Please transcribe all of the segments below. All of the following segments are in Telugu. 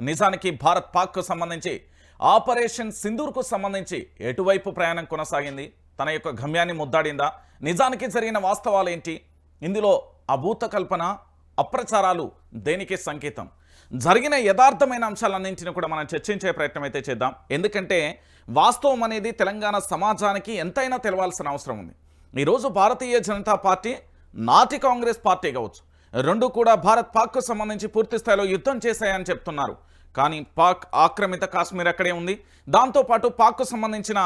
నిజానికి భారత్ పాక్కు సంబంధించి ఆపరేషన్ సింధూర్కు సంబంధించి ఎటువైపు ప్రయాణం కొనసాగింది? తన యొక్క గమ్యాన్ని ముద్దాడిందా? నిజానికి జరిగిన వాస్తవాలు ఏంటి? ఇందులో అభూత కల్పన, అప్రచారాలు దేనికి సంకేతం? జరిగిన యథార్థమైన అంశాలన్నింటినీ కూడా మనం చర్చించే ప్రయత్నం అయితే చేద్దాం. ఎందుకంటే వాస్తవం అనేది తెలంగాణ సమాజానికి ఎంతైనా తెలవాల్సిన అవసరం ఉంది. ఈరోజు భారతీయ జనతా పార్టీ, నాటి కాంగ్రెస్ పార్టీ కావచ్చు, రెండు కూడా భారత్ పాక్కు సంబంధించి పూర్తి స్థాయిలో యుద్ధం చేశాయని చెప్తున్నారు. కానీ పాక్ ఆక్రమిత కాశ్మీర్ అక్కడే ఉంది. దాంతోపాటు పాక్కు సంబంధించిన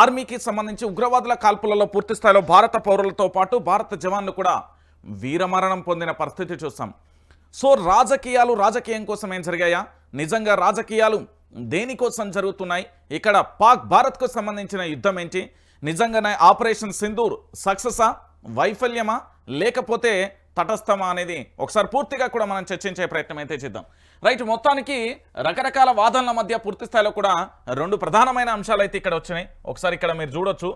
ఆర్మీకి సంబంధించి ఉగ్రవాదుల కాల్పులలో పూర్తి స్థాయిలో భారత పౌరులతో పాటు భారత జవాన్లు కూడా వీరమరణం పొందిన పరిస్థితి చూసాం. సో రాజకీయం కోసం ఏం జరిగాయా? నిజంగా రాజకీయాలు దేనికోసం జరుగుతున్నాయి? ఇక్కడ పాక్ భారత్కు సంబంధించిన యుద్ధం ఏంటి? నిజంగానే ఆపరేషన్ సింధూర్ సక్సెసా, వైఫల్యమా, లేకపోతే తటస్థమా అనేది ఒకసారి పూర్తిగా కూడా మనం చర్చించే ప్రయత్నం అయితే చేద్దాం. రైట్, మొత్తానికి రకరకాల వాదనల మధ్య పూర్తి స్థాయిలో కూడా రెండు ప్రధానమైన అంశాలు అయితే ఇక్కడ వచ్చినాయి. ఒకసారి ఇక్కడ మీరు చూడొచ్చు,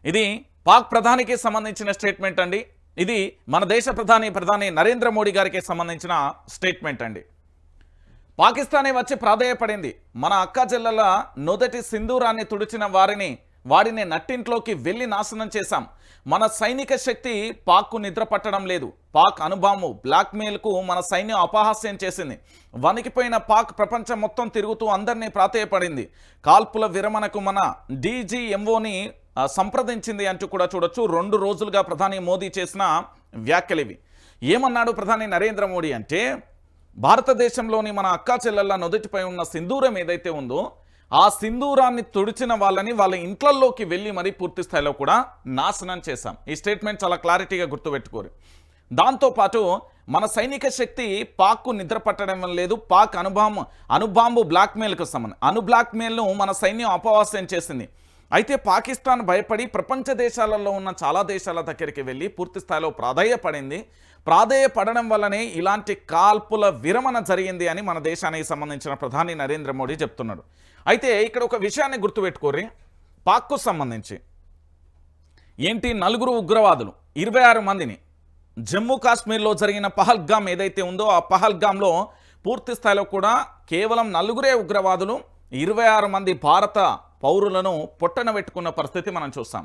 ఇది పాక్ ప్రధానికి సంబంధించిన స్టేట్మెంట్ అండి. ఇది మన దేశ ప్రధాని నరేంద్ర మోడీ గారికి సంబంధించిన స్టేట్మెంట్ అండి. పాకిస్తానే వచ్చి ప్రాధేయపడింది. మన అక్క చెల్లెల మొదటి సింధూరాన్ని తుడిచిన వారిని నట్టింట్లోకి వెళ్ళి నాశనం చేశాం. మన సైనిక శక్తి పాక్కు నిద్ర పట్టడం లేదు. పాక్ అణుబాంబు బ్లాక్మెయిల్కు మన సైన్యం అపహాస్యం చేసింది. వణికిపోయిన పాక్ ప్రపంచం మొత్తం తిరుగుతూ అందరినీ ప్రాధేయపడింది. కాల్పుల విరమణకు మన DGMOని సంప్రదించింది అంటూ కూడా చూడొచ్చు. 2 రోజులుగా ప్రధాని మోదీ చేసిన వ్యాఖ్యలు ఇవి. ఏమన్నాడు ప్రధాని నరేంద్ర మోడీ అంటే, భారతదేశంలోని మన అక్కా చెల్లెళ్ళ నుదుటిపై ఉన్న సింధూరం ఏదైతే ఉందో ఆ సింధూరాన్ని తుడిచిన వాళ్ళని వాళ్ళ ఇంట్లల్లోకి వెళ్ళి మరీ పూర్తి స్థాయిలో కూడా నాశనం చేశాం. ఈ స్టేట్మెంట్ చాలా క్లారిటీగా గుర్తుపెట్టుకోరు. దాంతోపాటు మన సైనిక శక్తి పాక్కు నిద్ర పట్టడం లేదు. పాక్ అణుబాంబు బ్లాక్మెయిల్కు సంబంధం బ్లాక్మెయిల్ను మన సైన్యం అపవాస్యం చేసింది. అయితే పాకిస్తాన్ భయపడి ప్రపంచ దేశాలలో ఉన్న చాలా దేశాల దగ్గరికి వెళ్ళి పూర్తి స్థాయిలో ప్రాధేయపడడం వల్లనే ఇలాంటి కాల్పుల విరమణ జరిగింది అని మన దేశానికి సంబంధించిన ప్రధాని నరేంద్ర మోడీ చెప్తున్నాడు. అయితే ఇక్కడ ఒక విషయాన్ని గుర్తుపెట్టుకోర్రి, పాక్కు సంబంధించి ఏంటి, 4 ఉగ్రవాదులు 26 మందిని జమ్మూ కాశ్మీర్లో జరిగిన పహల్గామ్ ఏదైతే ఉందో ఆ పహల్గామ్లో పూర్తి స్థాయిలో కూడా కేవలం 4 ఉగ్రవాదులు 26 మంది భారత పౌరులను పొట్టన పెట్టుకున్న పరిస్థితి మనం చూస్తాం.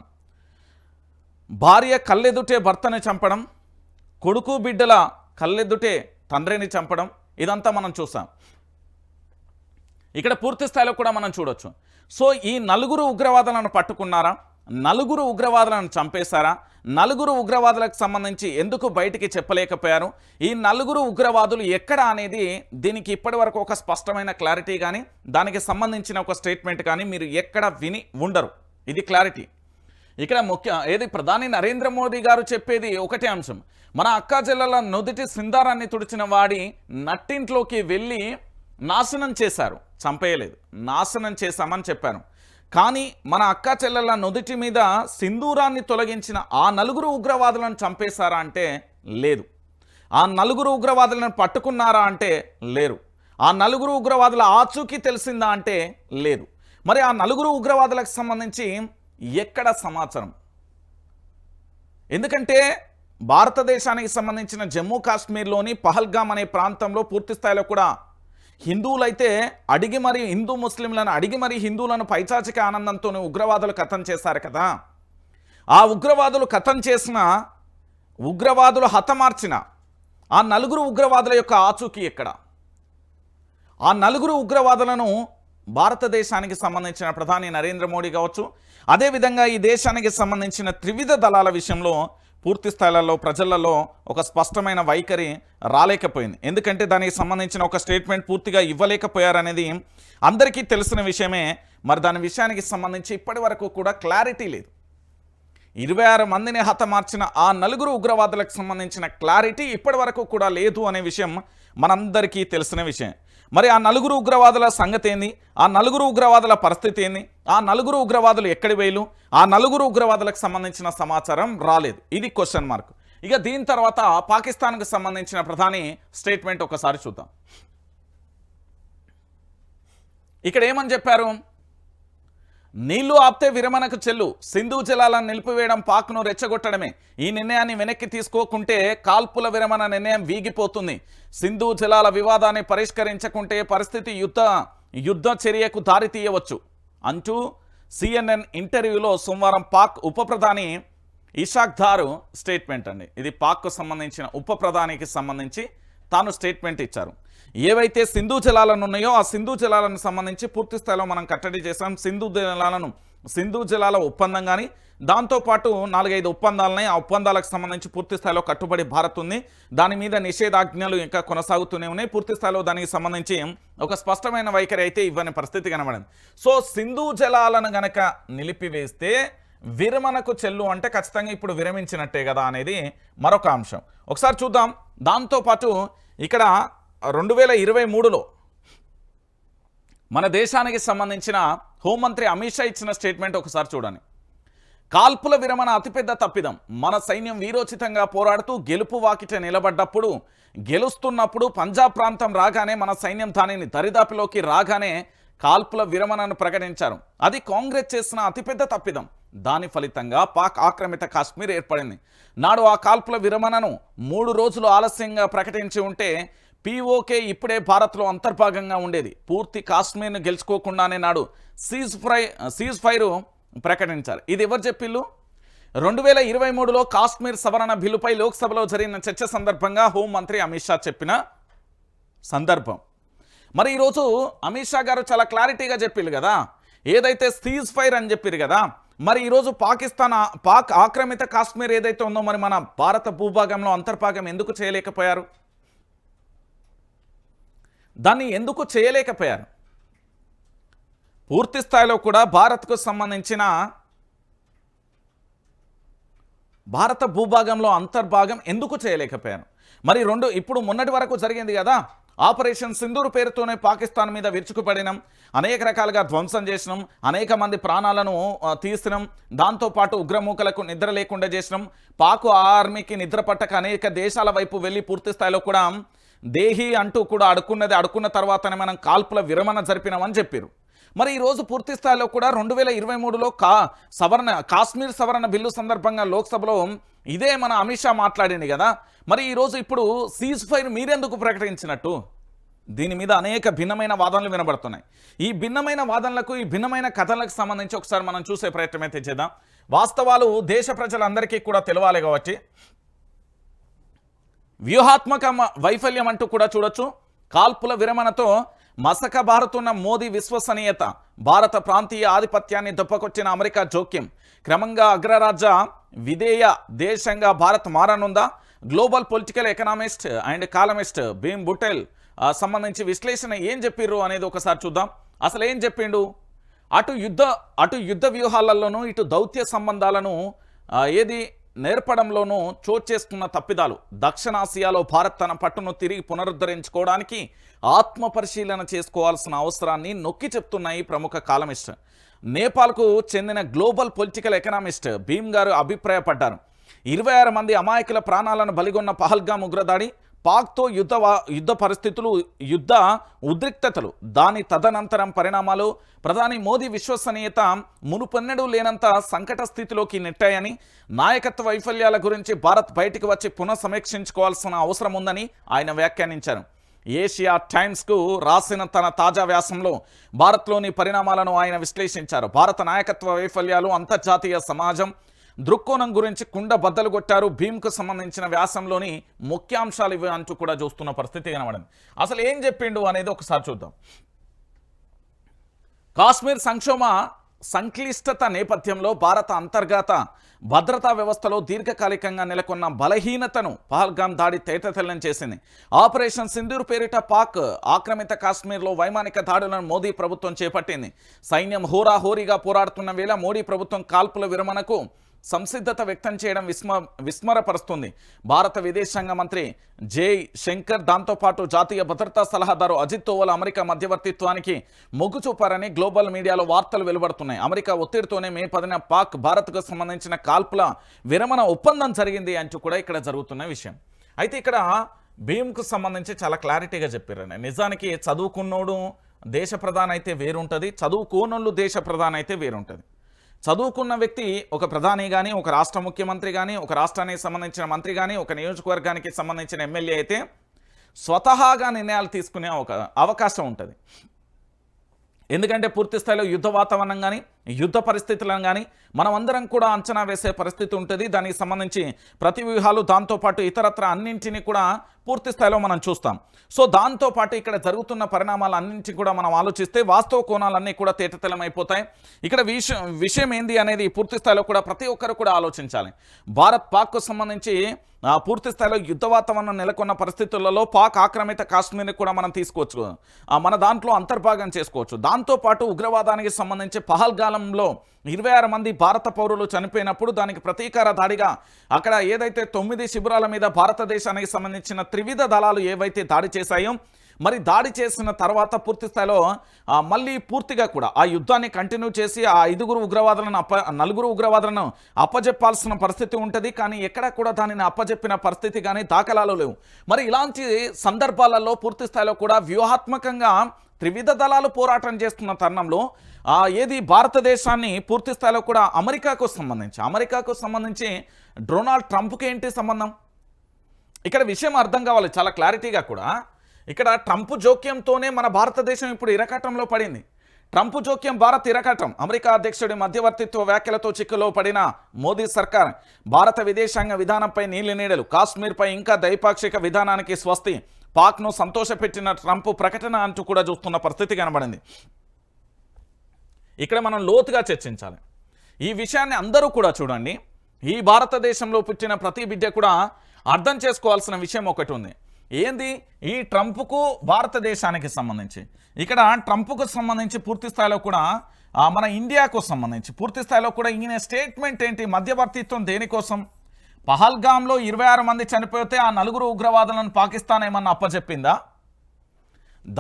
భార్య కళ్ళెదుటే భర్తని చంపడం, కొడుకు బిడ్డల కళ్ళెదుటే తండ్రిని చంపడం, ఇదంతా మనం చూసాం. ఇక్కడ పూర్తి స్థాయిలో కూడా మనం చూడొచ్చు. సో ఈ 4 ఉగ్రవాదులను పట్టుకున్నారా? 4 ఉగ్రవాదులను చంపేశారా? 4 ఉగ్రవాదులకు సంబంధించి ఎందుకు బయటికి చెప్పలేకపోయారు? ఈ 4 ఉగ్రవాదులు ఎక్కడ అనేది దీనికి ఇప్పటి వరకు ఒక స్పష్టమైన క్లారిటీ కానీ దానికి సంబంధించిన ఒక స్టేట్మెంట్ కానీ మీరు ఎక్కడ విని ఉండరు. ఇది క్లారిటీ. ఇక్కడ ప్రధాని నరేంద్ర మోదీ గారు చెప్పేది ఒకటే అంశం, మన అక్కా చెల్లెల నుదుటి సింధారాన్ని తుడిచిన వాడి నట్టింట్లోకి వెళ్ళి నాశనం చేశారు, చంపేయలేదు, నాశనం చేశామని చెప్పారు. కానీ మన అక్కా చెల్లెల నుదుటి మీద సింధూరాన్ని తొలగించిన ఆ 4 ఉగ్రవాదులను చంపేశారా అంటే లేదు. ఆ 4 ఉగ్రవాదులను పట్టుకున్నారా అంటే లేరు. ఆ 4 ఉగ్రవాదుల ఆచూకీ తెలిసిందా అంటే లేదు. మరి ఆ 4 ఉగ్రవాదులకు సంబంధించి ఎక్కడ సమాచారం? ఎందుకంటే భారతదేశానికి సంబంధించిన జమ్మూ కాశ్మీర్లోని పహల్గామ్ అనే ప్రాంతంలో పూర్తి స్థాయిలో కూడా హిందువులైతే అడిగి మరి హిందూ ముస్లింలను అడిగి మరి హిందువులను పైచాచిక ఆనందంతో ఉగ్రవాదులు కథం చేశారు కదా. ఆ ఉగ్రవాదులు కథం చేసిన ఉగ్రవాదులు హతమార్చిన ఆ 4 ఉగ్రవాదుల యొక్క ఆచూకీ ఎక్కడ? ఆ 4 ఉగ్రవాదులను భారతదేశానికి సంబంధించిన ప్రధాని నరేంద్ర మోడీ కావచ్చు, అదేవిధంగా ఈ దేశానికి సంబంధించిన త్రివిధ దళాల విషయంలో పూర్తి స్థాయిలలో ప్రజలలో ఒక స్పష్టమైన వైఖరి రాలేకపోయింది. ఎందుకంటే దానికి సంబంధించిన ఒక స్టేట్మెంట్ పూర్తిగా ఇవ్వలేకపోయారనేది అందరికీ తెలిసిన విషయమే. మరి దాని విషయానికి సంబంధించి ఇప్పటి వరకు కూడా క్లారిటీ లేదు. 26 మందిని హతమార్చిన ఆ 4 ఉగ్రవాదులకు సంబంధించిన క్లారిటీ ఇప్పటి వరకు కూడా లేదు అనే విషయం మనందరికీ తెలిసిన విషయం. మరి ఆ 4 ఉగ్రవాదుల సంగతి ఏంది? ఆ 4 ఉగ్రవాదుల పరిస్థితి ఏంది? ఆ 4 ఉగ్రవాదులు ఎక్కడి వేలు? ఆ 4 ఉగ్రవాదులకు సంబంధించిన సమాచారం రాలేదు. ఇది క్వశ్చన్ మార్క్. ఇక దీని తర్వాత పాకిస్తాన్కు సంబంధించిన ప్రధాని స్టేట్మెంట్ ఒకసారి చూద్దాం. ఇక్కడ ఏమని చెప్పారు? నీళ్లు ఆప్తే విరమణకు చెల్లు, సింధు జలాలను నిలిపివేయడం పాక్ను రెచ్చగొట్టడమే. ఈ నిర్ణయాన్ని వెనక్కి తీసుకోకుంటే కాల్పుల విరమణ నిర్ణయం వీగిపోతుంది. సింధు జలాల వివాదాన్ని పరిష్కరించకుంటే పరిస్థితి యుద్ధ చర్యకు దారితీయవచ్చు అంటూ CNN ఇంటర్వ్యూలో సోమవారం పాక్ ఉప ప్రధాని ఇషాక్ దార్ స్టేట్మెంట్ అండి. ఇది పాక్కు సంబంధించిన ఉప ప్రధానికి సంబంధించి తాను స్టేట్మెంట్ ఇచ్చారు. ఏవైతే సింధు జలాలను ఉన్నాయో ఆ సింధు జలాలను సంబంధించి పూర్తి స్థాయిలో మనం కట్టడి చేసాం. సింధు జలాల ఒప్పందం కానీ దాంతోపాటు 4-5 ఒప్పందాలని, ఆ ఒప్పందాలకు సంబంధించి పూర్తి స్థాయిలో కట్టుబడి భారత్ ఉంది. దాని మీద నిషేధాజ్ఞలు ఇంకా కొనసాగుతూనే ఉన్నాయి. పూర్తి స్థాయిలో దానికి సంబంధించి ఒక స్పష్టమైన వైఖరి అయితే ఇవ్వని పరిస్థితి కనబడింది. సో సింధు జలాలను గనక నిలిపివేస్తే విరమణకు చెల్లు అంటే ఖచ్చితంగా ఇప్పుడు విరమించినట్టే కదా అనేది మరొక అంశం. ఒకసారి చూద్దాం. దాంతోపాటు ఇక్కడ 2023లో మన దేశానికి సంబంధించిన హోంమంత్రి అమిత్ షా ఇచ్చిన స్టేట్మెంట్ ఒకసారి చూడండి. కాల్పుల విరమణ అతిపెద్ద తప్పిదం. మన సైన్యం వీరోచితంగా పోరాడుతూ గెలుపు వాకిట నిలబడ్డప్పుడు, గెలుస్తున్నప్పుడు పంజాబ్ ప్రాంతం రాగానే మన సైన్యం దానిని దరిదాపులోకి రాగానే కాల్పుల విరమణను ప్రకటించారు. అది కాంగ్రెస్ చేసిన అతిపెద్ద తప్పిదం. దాని ఫలితంగా పాక్ ఆక్రమిత కాశ్మీర్ ఏర్పడింది. నాడు ఆ కాల్పుల విరమణను 3 రోజులు ఆలస్యంగా ప్రకటించి ఉంటే POK ఇప్పుడే భారత్లో అంతర్భాగంగా ఉండేది. పూర్తి కాశ్మీర్ను గెలుచుకోకుండానే నాడు సీజ్ ఫైర్ ప్రకటించారు. ఇది ఎవరు చెప్పిళ్ళు? 2023లో కాశ్మీర్ సవరణ బిల్లుపై లోక్సభలో జరిగిన చర్చ సందర్భంగా హోంమంత్రి అమిత్ షా చెప్పిన సందర్భం. మరి ఈరోజు అమిత్ షా గారు చాలా క్లారిటీగా చెప్పిళ్ళు కదా, ఏదైతే సీజ్ ఫైర్ అని చెప్పారు కదా. మరి ఈరోజు పాక్ ఆక్రమిత కాశ్మీర్ ఏదైతే ఉందో మరి మన భారత భూభాగంలో అంతర్భాగం ఎందుకు చేయలేకపోయారు? దాన్ని ఎందుకు చేయలేకపోయారు? పూర్తి స్థాయిలో కూడా భారత్కు సంబంధించిన భారత భూభాగంలో అంతర్భాగం ఎందుకు చేయలేకపోయారు? మరి ఇప్పుడు మొన్నటి వరకు జరిగింది కదా, ఆపరేషన్ సింధూర్ పేరుతోనే పాకిస్తాన్ మీద విరుచుకుపడినాం, అనేక రకాలుగా ధ్వంసం చేసినాం, అనేక మంది ప్రాణాలను తీసినాం, దాంతోపాటు ఉగ్రమూకలకు నిద్ర లేకుండా చేసినాం. పాక్ ఆర్మీకి నిద్ర పట్టక అనేక దేశాల వైపు వెళ్ళి పూర్తి స్థాయిలో కూడా దేహి అంటూ కూడా అడుక్కున్న తర్వాతనే మనం కాల్పుల విరమణ జరిపినామని చెప్పారు. మరి ఈరోజు పూర్తి స్థాయిలో కూడా 2023లో కాశ్మీర్ సవరణ బిల్లు సందర్భంగా లోక్సభలో ఇదే మన అమిత్ షా మాట్లాడింది కదా. మరి ఈరోజు ఇప్పుడు సీజ్ ఫైర్ మీరెందుకు ప్రకటించినట్టు? దీని మీద అనేక భిన్నమైన వాదనలు వినబడుతున్నాయి. ఈ భిన్నమైన వాదనలకు, ఈ భిన్నమైన కథలకు సంబంధించి ఒకసారి మనం చూసే ప్రయత్నం అయితే చేద్దాం. వాస్తవాలు దేశ ప్రజలందరికీ కూడా తెలవాలి కాబట్టి వ్యూహాత్మక వైఫల్యం అంటూ కూడా చూడొచ్చు. కాల్పుల విరమణతో మసకబారుతున్న మోదీ విశ్వసనీయత, భారత ప్రాంతీయ ఆధిపత్యాన్ని దెబ్బకొచ్చిన అమెరికా జోక్యం, క్రమంగా అగ్రరాజ్య విధేయ దేశంగా భారత్ మారనుందా? Global political economist and columnist భీమ్ బుటెల్ సంబంధించి విశ్లేషణ ఏం చెప్పిర్రు అనేది ఒకసారి చూద్దాం. అసలు ఏం చెప్పిండు? అటు యుద్ధ వ్యూహాలలోనూ ఇటు దౌత్య సంబంధాలను నేర్పడంలోనూ చోటు చేసుకున్న తప్పిదాలు, దక్షిణాసియాలో భారత్ తన పట్టును తిరిగి పునరుద్ధరించుకోవడానికి ఆత్మ పరిశీలన చేసుకోవాల్సిన అవసరాన్ని నొక్కి చెప్తున్నాయి ప్రముఖ కాలమిస్ట్. నేపాల్కు చెందిన గ్లోబల్ పొలిటికల్ ఎకనామిస్ట్ భీమ్ గారు అభిప్రాయపడ్డారు. 26 మంది అమాయకుల ప్రాణాలను బలిగొన్న పహల్గామ్ ఉగ్రదాడి, పాక్తో యుద్ధ పరిస్థితులు, యుద్ధ ఉద్రిక్తతలు, దాని తదనంతరం పరిణామాలు ప్రధాని మోదీ విశ్వసనీయత మునుపెన్నడూ లేనంత సంకట స్థితిలోకి నెట్టాయని, నాయకత్వ వైఫల్యాల గురించి భారత్ బయటికి వచ్చి పునఃసమీక్షించుకోవాల్సిన అవసరం ఉందని ఆయన వ్యాఖ్యానించారు. ఏషియా టైమ్స్కు రాసిన తన తాజా వ్యాసంలో భారత్లోని పరిణామాలను ఆయన విశ్లేషించారు. భారత నాయకత్వ వైఫల్యాలు, అంతర్జాతీయ సమాజం దృక్కోణం గురించి కుండ బద్దలు కొట్టారు. భీమ్కు సంబంధించిన వ్యాసంలోని ముఖ్యాంశాలు ఇవి అంటూ కూడా చూస్తున్న పరిస్థితి కనబడింది. అసలు ఏం చెప్పిండు అనేది ఒకసారి చూద్దాం. కాశ్మీర్ సంక్లిష్టత నేపథ్యంలో భారత అంతర్గత భద్రతా వ్యవస్థలో దీర్ఘకాలికంగా నెలకొన్న బలహీనతను పహల్గామ్ దాడి తేటతెల్లం చేసింది. ఆపరేషన్ సింధూర్ పేరిట పాక్ ఆక్రమిత కాశ్మీర్లో వైమానిక దాడులను మోదీ ప్రభుత్వం చేపట్టింది. సైన్యం హోరాహోరీగా పోరాడుతున్న వేళ మోడీ ప్రభుత్వం కాల్పుల విరమణకు సంసిద్ధత వ్యక్తం చేయడం విస్మరపరుస్తుంది. భారత విదేశాంగ మంత్రి జై శంకర్, దాంతోపాటు జాతీయ భద్రతా సలహాదారు అజిత్ దోవల్ అమెరికా మధ్యవర్తిత్వానికి మొగ్గు చూపారని గ్లోబల్ మీడియాలో వార్తలు వెలువడుతున్నాయి. అమెరికా ఒత్తిడితోనే మే 10న పాక్ భారత్కు సంబంధించిన కాల్పుల విరమణ ఒప్పందం జరిగింది అంటూ కూడా ఇక్కడ జరుగుతున్న విషయం. అయితే ఇక్కడ భీమ్కు సంబంధించి చాలా క్లారిటీగా చెప్పారండి. నిజానికి చదువుకున్నోడు దేశ ప్రధాని అయితే వేరుంటుంది, చదువుకోనోళ్ళు దేశ ప్రధాని అయితే వేరుంటుంది. చదువుకున్న వ్యక్తి ఒక ప్రధాని కానీ, ఒక రాష్ట్ర ముఖ్యమంత్రి కానీ, ఒక రాష్ట్రానికి సంబంధించిన మంత్రి కానీ, ఒక నియోజకవర్గానికి సంబంధించిన ఎమ్మెల్యే అయితే స్వతహాగా నిర్ణయాలు తీసుకునే అవకాశం ఉంటుంది. ఎందుకంటే పూర్తి స్థాయిలో యుద్ధ వాతావరణం కానీ, యుద్ధ పరిస్థితులను కానీ మనం అందరం కూడా అంచనా వేసే పరిస్థితి ఉంటుంది. దానికి సంబంధించి ప్రతి వ్యూహాలు, దాంతోపాటు ఇతరత్ర అన్నింటినీ కూడా పూర్తి స్థాయిలో మనం చూస్తాం. సో దాంతోపాటు ఇక్కడ జరుగుతున్న పరిణామాలు అన్నింటినీ కూడా మనం ఆలోచిస్తే వాస్తవ కోణాలన్నీ కూడా తేటతెల్లమైపోతాయి. ఇక్కడ విషయం ఏంది అనేది పూర్తి స్థాయిలో కూడా ప్రతి ఒక్కరు కూడా ఆలోచించాలి. భారత్ పాక్కు సంబంధించి పూర్తి స్థాయిలో యుద్ధ వాతావరణం నెలకొన్న పరిస్థితులలో పాక్ ఆక్రమిత కాశ్మీర్ని కూడా మనం తీసుకోవచ్చు, మన దాంట్లో అంతర్భాగం చేసుకోవచ్చు. దాంతోపాటు ఉగ్రవాదానికి సంబంధించి పహల్గాలంలో 26 మంది భారత పౌరులు చనిపోయినప్పుడు దానికి ప్రతీకార దాడిగా అక్కడ ఏదైతే 9 శిబిరాల మీద భారతదేశానికి సంబంధించిన త్రివిధ దళాలు ఏవైతే దాడి చేశాయో, మరి దాడి చేసిన తర్వాత పూర్తి స్థాయిలో మళ్ళీ పూర్తిగా కూడా ఆ యుద్ధాన్ని కంటిన్యూ చేసి ఆ 9 ఉగ్రవాదులను అప్పజెప్పాల్సిన పరిస్థితి ఉంటుంది. కానీ ఎక్కడ కూడా దానిని అప్పజెప్పిన పరిస్థితి కానీ దాఖలాలు లేవు. మరి ఇలాంటి సందర్భాలలో పూర్తి స్థాయిలో కూడా వ్యూహాత్మకంగా త్రివిధ దళాలు పోరాటం చేస్తున్న తరుణంలో ఏది భారతదేశాన్ని పూర్తి స్థాయిలో కూడా అమెరికాకు సంబంధించి డొనాల్డ్ ట్రంప్కి ఏంటి సంబంధం? ఇక్కడ విషయం అర్థం కావాలి చాలా క్లారిటీగా కూడా. ఇక్కడ ట్రంప్ జోక్యంతోనే మన భారతదేశం ఇప్పుడు ఇరకాటంలో పడింది. ట్రంప్ జోక్యం భారత్ ఇరకాటం. అమెరికా అధ్యక్షుడి మధ్యవర్తిత్వ వ్యాఖ్యలతో చిక్కులో పడిన మోదీ సర్కార్ భారత విదేశాంగ విధానంపై నీళ్లు, కాశ్మీర్పై ఇంకా ద్వైపాక్షిక విధానానికి స్వస్తి, పాక్ను సంతోషపెట్టిన ట్రంప్ ప్రకటన అంటూ కూడా చూస్తున్న పరిస్థితి కనబడింది. ఇక్కడ మనం లోతుగా చర్చించాలి ఈ విషయాన్ని. అందరూ కూడా చూడండి, ఈ భారతదేశంలో పుట్టిన ప్రతి బిడ్డ కూడా అర్థం చేసుకోవాల్సిన విషయం ఒకటి ఉంది. ఏంది? ఈ ట్రంప్కు భారతదేశానికి సంబంధించి ఇక్కడ ట్రంప్కు సంబంధించి పూర్తి స్థాయిలో కూడా మన ఇండియాకు సంబంధించి పూర్తి స్థాయిలో కూడా ఈయన స్టేట్మెంట్ ఏంటి? మధ్యవర్తిత్వం దేనికోసం? పహల్గామ్లో 26 మంది చనిపోతే ఆ 4 ఉగ్రవాదులను పాకిస్తాన్ ఏమన్నా అప్పచెప్పిందా?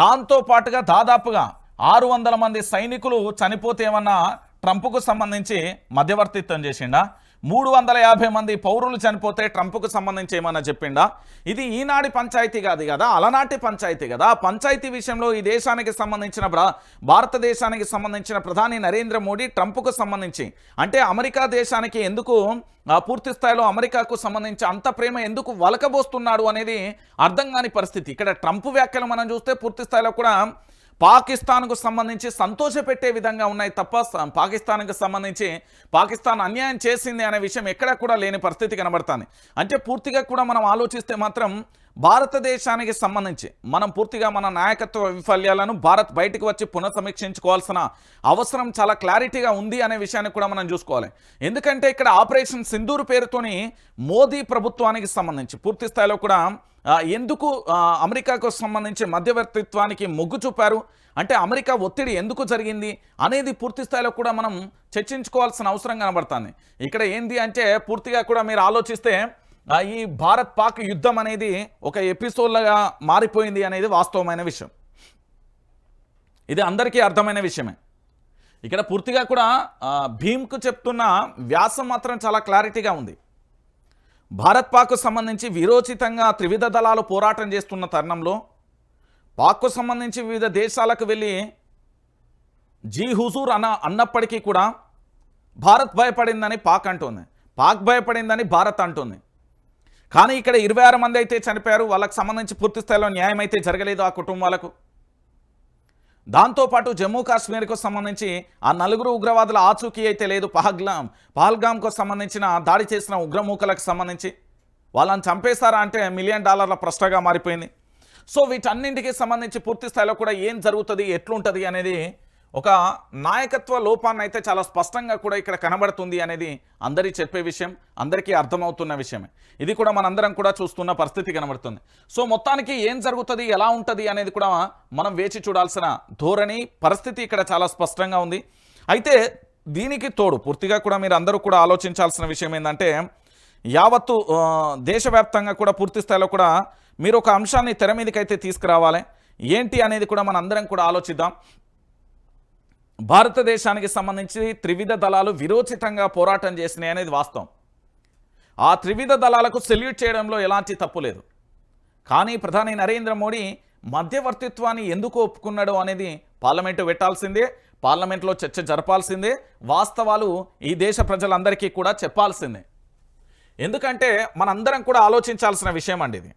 దాంతోపాటుగా దాదాపుగా 600 మంది సైనికులు చనిపోతే ఏమన్నా ట్రంప్కు సంబంధించి మధ్యవర్తిత్వం చేసిండా? 350 మంది పౌరులు చనిపోతే ట్రంప్కు సంబంధించి ఏమన్నా చెప్పిండా? ఇది ఈనాటి పంచాయతీ కాదు కదా, అలనాటి పంచాయతీ కదా. పంచాయతీ విషయంలో ఈ దేశానికి సంబంధించిన భారతదేశానికి సంబంధించిన ప్రధాని నరేంద్ర మోడీ ట్రంప్కు సంబంధించి అంటే అమెరికా దేశానికి ఎందుకు పూర్తి స్థాయిలో అమెరికాకు సంబంధించి అంత ప్రేమ ఎందుకు వలకబోస్తున్నాడు అనేది అర్థం కాని పరిస్థితి. ఇక్కడ ట్రంప్ వ్యాఖ్యలు మనం చూస్తే పూర్తి స్థాయిలో కూడా పాకిస్తాన్కు సంబంధించి సంతోషపెట్టే విధంగా ఉన్నాయి తప్ప పాకిస్తాన్కు సంబంధించి పాకిస్తాన్ అన్యాయం చేసింది అనే విషయం ఎక్కడా కూడా లేని పరిస్థితి కనబడుతుంది. అంటే పూర్తిగా కూడా మనం ఆలోచిస్తే మాత్రం భారతదేశానికి సంబంధించి మనం పూర్తిగా మన నాయకత్వ వైఫల్యాలను భారత్ బయటకు వచ్చి పునఃసమీక్షించుకోవాల్సిన అవసరం చాలా క్లారిటీగా ఉంది అనే విషయాన్ని కూడా మనం చూసుకోవాలి. ఎందుకంటే ఇక్కడ ఆపరేషన్ సింధూర్ పేరుతోని మోదీ ప్రభుత్వానికి సంబంధించి పూర్తి స్థాయిలో కూడా ఎందుకు అమెరికాకు సంబంధించి మధ్యవర్తిత్వానికి మొగ్గు చూపారు అంటే అమెరికా ఒత్తిడి ఎందుకు జరిగింది అనేది పూర్తి స్థాయిలో కూడా మనం చర్చించుకోవాల్సిన అవసరం కనబడుతుంది. ఇక్కడ ఏంది అంటే పూర్తిగా కూడా మీరు ఆలోచిస్తే ఈ భారత్ పాక్ యుద్ధం అనేది ఒక ఎపిసోడ్లాగా మారిపోయింది అనేది వాస్తవమైన విషయం. ఇది అందరికీ అర్థమైన విషయమే. ఇక్కడ పూర్తిగా కూడా భీమ్కు చెప్తున్న వ్యాసం మాత్రం చాలా క్లారిటీగా ఉంది. భారత్ పాక్కు సంబంధించి విరోచితంగా త్రివిధ దళాలు పోరాటం చేస్తున్న తరుణంలో పాక్కు సంబంధించి వివిధ దేశాలకు వెళ్ళి జీ హుజూర్ అన్నప్పటికీ కూడా భారత్ భయపడిందని పాక్ అంటుంది, పాక్ భయపడిందని భారత్ అంటుంది. కానీ ఇక్కడ 26 మంది అయితే చనిపోయారు, వాళ్ళకు సంబంధించి పూర్తి స్థాయిలో న్యాయం అయితే జరగలేదు ఆ కుటుంబాలకు. దాంతోపాటు జమ్మూ కాశ్మీర్కు సంబంధించి ఆ 4 ఉగ్రవాదుల ఆచూకీ అయితే లేదు. పహల్గామ్కు సంబంధించిన దాడి చేసిన ఉగ్రమూకలకు సంబంధించి వాళ్ళని చంపేస్తారా అంటే $1 మిలియన్ ప్రశ్నగా మారిపోయింది. సో వీటన్నింటికి సంబంధించి పూర్తి స్థాయిలో కూడా ఏం జరుగుతుంది, ఎట్లుంటుంది అనేది ఒక నాయకత్వ లోపాన్ని అయితే చాలా స్పష్టంగా కూడా ఇక్కడ కనబడుతుంది అనేది అందరికీ చెప్పే విషయం, అందరికీ అర్థమవుతున్న విషయమే. ఇది కూడా మనందరం కూడా చూస్తున్న పరిస్థితి కనబడుతుంది. సో మొత్తానికి ఏం జరుగుతుంది, ఎలా ఉంటుంది అనేది కూడా మనం వేచి చూడాల్సిన ధోరణి పరిస్థితి ఇక్కడ చాలా స్పష్టంగా ఉంది. అయితే దీనికి తోడు పూర్తిగా కూడా మీరు అందరూ కూడా ఆలోచించాల్సిన విషయం ఏంటంటే యావత్తు దేశవ్యాప్తంగా కూడా పూర్తి స్థాయిలో కూడా మీరు ఒక అంశాన్ని తెర మీదకైతే తీసుకురావాలి. ఏంటి అనేది కూడా మన అందరం కూడా ఆలోచిద్దాం. భారతదేశానికి సంబంధించి త్రివిధ దళాలు విరోచితంగా పోరాటం చేసినాయి అనేది వాస్తవం. ఆ త్రివిధ దళాలకు సెల్యూట్ చేయడంలో ఎలాంటి తప్పు లేదు. కానీ ప్రధాని నరేంద్ర మోడీ మధ్యవర్తిత్వాన్ని ఎందుకు ఒప్పుకున్నాడు అనేది పార్లమెంటు పెట్టాల్సిందే, పార్లమెంట్లో చర్చ జరపాల్సిందే, వాస్తవాలు ఈ దేశ ప్రజలందరికీ కూడా చెప్పాల్సిందే. ఎందుకంటే మనందరం కూడా ఆలోచించాల్సిన విషయం అండి ఇది.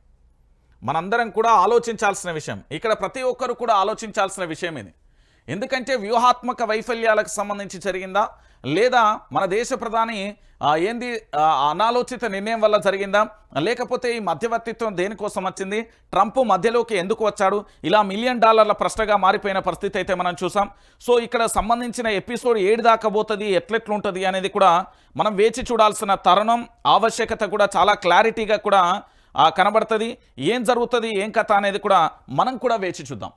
మనందరం కూడా ఆలోచించాల్సిన విషయం. ఇక్కడ ప్రతి ఒక్కరు కూడా ఆలోచించాల్సిన విషయం ఇది. ఎందుకంటే వ్యూహాత్మక వైఫల్యాలకు సంబంధించి జరిగిందా, లేదా మన దేశ ప్రధాని అనాలోచిత నిర్ణయం వల్ల జరిగిందా, లేకపోతే ఈ మధ్యవర్తిత్వం దేనికోసం వచ్చింది, ట్రంప్ మధ్యలోకి ఎందుకు వచ్చాడు, ఇలా $1 మిలియన్ ప్రశ్నగా మారిపోయిన పరిస్థితి అయితే మనం చూసాం. సో ఇక్కడ సంబంధించిన ఎపిసోడ్ 7 దాకా పోతుంది, ఎట్లెట్లుంటుంది అనేది కూడా మనం వేచి చూడాల్సిన తరుణం, ఆవశ్యకత కూడా చాలా క్లారిటీగా కూడా కనబడుతుంది. ఏం జరుగుతుంది, ఏం కథ అనేది కూడా మనం కూడా వేచి చూద్దాం.